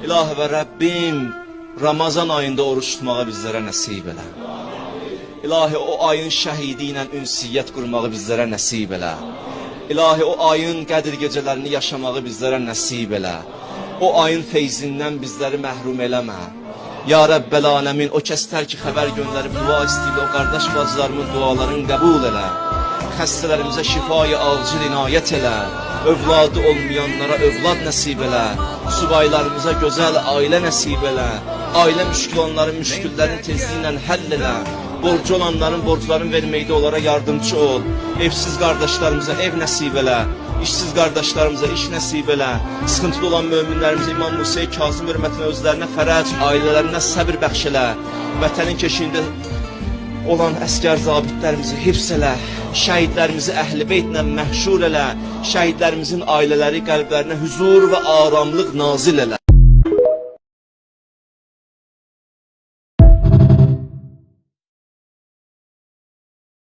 İlahi və Rəbbim, Ramazan ayında oruç tutmağı bizlərə nəsib elə. İlahi o ayın şəhidi ilə ünsiyyət qurmağı bizlərə nəsib elə. İlahi o ayın qədir gecələrini yaşamağı bizlərə nəsib elə. O ayın feyzindən bizləri məhrum eləmə. Ya Rəbbəl aləmin, o kəslər ki xəbər göndərib dua istəyib, o qardaş bacılarımın dualarını qəbul elə. Xəstələrimizə şifayı acil inayət elə. Övladı olmayanlara övlad nəsib elə. Subaylarımıza gözəl ailə nəsib elə. Ailə müşkül olanların müşküllərini tezliklə həll elə. Borcu olanların borclarını verməkdə onlara yardımcı ol. Evsiz qardaşlarımıza ev nəsib elə. İşsiz qardaşlarımıza iş nəsib elə. Sıxıntılı olan möminlərimizə İmam Musa Kazım hörmətinə özlərinə fərəc, ailələrinə səbir bəxş elə. Vətənin keşiyində olan əskər zabitlərimizi hifz elə. Şəhidlərimizi əhl-i beytlə məhşur elə. Şəhidlərimizin ailələri qəlblərinə huzur və aramlıq nazil elə.